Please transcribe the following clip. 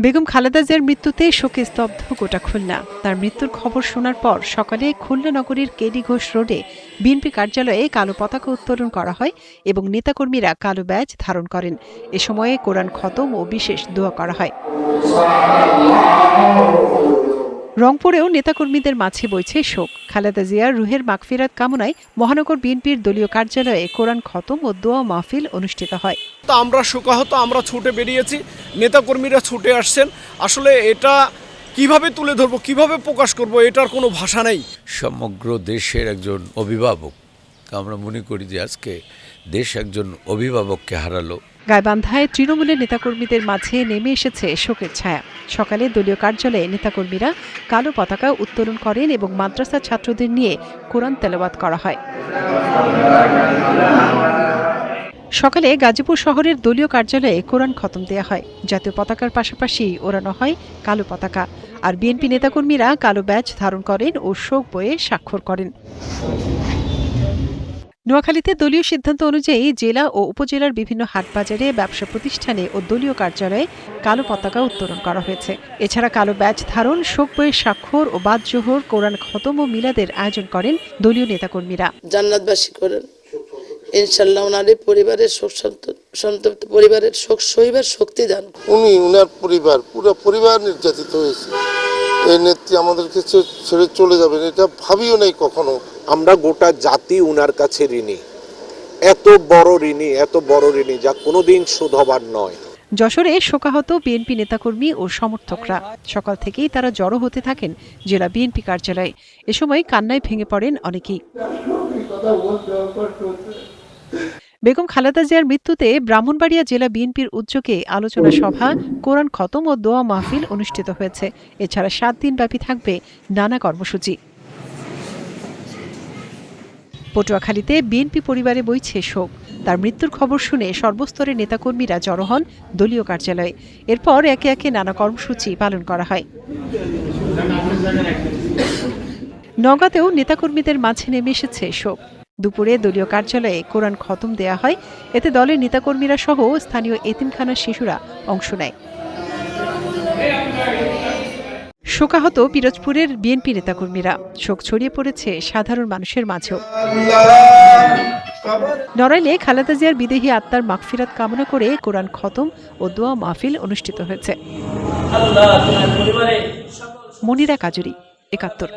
বেগম খালেদা জিয়ার মৃত্যুতে শোকে স্তব্ধ গোটা খুলনা। তার মৃত্যুর খবর শোনার পর সকালে খুলনা নগরীর কেডি ঘোষ রোডে বিএনপি কার্যালয়ে কালো পতাকা উত্তোলন করা হয় এবং নেতাকর্মীরা কালো ব্যাজ ধারণ করেন। এ সময়ে কোরআন খতম ও বিশেষ দোয়া করা হয়। রংপুরেও নেতাকর্মীদের মাঝে বইছে শোক। খালেদা জিয়ার রুহের মাগফিরাত কামনায় মহানগর বিএনপির দলীয় কার্যালয়ে কোরআন খতম ও দোয়া মাহফিল অনুষ্ঠিত হয়। আমরা শোকাহত, আমরা ছুটে বেরিয়েছি, নেতাকর্মীরা ছুটে আসছেন। আসলে এটা কিভাবে তুলে ধরবো, কিভাবে প্রকাশ করব, এটার কোনো ভাষা নেই। সমগ্র দেশের একজন অভিভাবক, আমরা মনে করি যে আজকে দেশ একজন অভিভাবককে হারালো। গাইবান্ধায় তৃণমূলের নেতাকর্মীদের মাঝে নেমে এসেছে শোকের ছায়া। সকালে দলীয় কার্যালয়ে নেতাকর্মীরা কালো পতাকা উত্তোলন করেন এবং মাদ্রাসা ছাত্রদের নিয়ে কোরআন তেলাওয়াত করা হয়। সকালে গাজীপুর শহরের দলীয় কার্যালয়ে কোরআন খতম দেয়া হয়। জাতীয় পতাকার পাশাপাশি ওড়ানো হয় কালো পতাকা। আর বিএনপি নেতাকর্মীরা কালো ব্যাজ ধারণ করেন ও শোক বইয়ে স্বাক্ষর করেন। নোয়াখালীতে দলীয় সিদ্ধান্ত অনুযায়ী জেলা ও উপজেলার বিভিন্ন হাটবাজারে, ব্যবসা প্রতিষ্ঠানে ও দলীয় কার্যালয়ে কালো পতাকা উত্তোলন করা হয়েছে। এছাড়া কালো ব্যাজ ধারণ, শোক বইয়ের স্বাক্ষর ও বাদ জোহর, কোরআন খতম ও মিলাদের আয়োজন করেন দলীয় নেতাকর্মীরা। জান্নাতবাসী করেন ইনশাআল্লাহ, ওনার পরিবারের শোক সন্তপ্ত পরিবারের শোক সহিবার শক্তি দান। উনি ওনার পরিবার, পুরো পরিবার নির্যাতিত হয়েছে। এই নেত্রী আমাদেরকে ছেড়ে চলে যাবেন এটা ভাবিও নাই কখনো। আমরা গোটা জাতি উনার কাছে ঋণী, এত বড় ঋণী যা কোনোদিন শোধ হবার নয়। যশোরে শোকাহত বিএনপি নেতাকর্মী ও সমর্থকরা। সকাল থেকেই তারা জড়ো হতে থাকেন জেলা বিএনপি কার্যালয়ে। এ সময় কান্নায় ভেঙে পড়েন অনেকেই। বেগম খালেদা জিয়ার মৃত্যুতে ব্রাহ্মণবাড়িয়া জেলা বিএনপির উদ্যোগে আলোচনা সভা, কোরআন খতম ও দোয়া মাহফিল অনুষ্ঠিত হয়েছে। এছাড়া 7 দিনব্যাপী থাকবে নানা কর্মসূচি। পটুয়াখালীতে বিএনপি পরিবারে বইছে শোক। তার মৃত্যুর খবর শুনে সর্বস্তরের নেতাকর্মীরা জড়ো হন দলীয় কার্যালয়ে। এরপর একে একে নানা কর্মসূচি পালন করা হয়। নওগাঁতেও নেতাকর্মীদের মাঝে নেমে এসেছে শোক। দুপুরে দলীয় কার্যালয়ে কোরআন খতম দেয়া হয়। এতে দলের নেতাকর্মীরা সহ স্থানীয় এতিমখানার শিশুরা অংশ নেয়। শোকাহত পিরোজপুরের বিএনপি নেতাকর্মীরা। শোক ছড়িয়ে পড়েছে সাধারণ মানুষের মাঝেও। নড়াইলে খালেদা জিয়ার বিদেহী আত্মার মাগফিরাত কামনা করে কোরআন খতম ও দোয়া মাহফিল অনুষ্ঠিত হয়েছে। মনিরা কাজুরি, ৭১।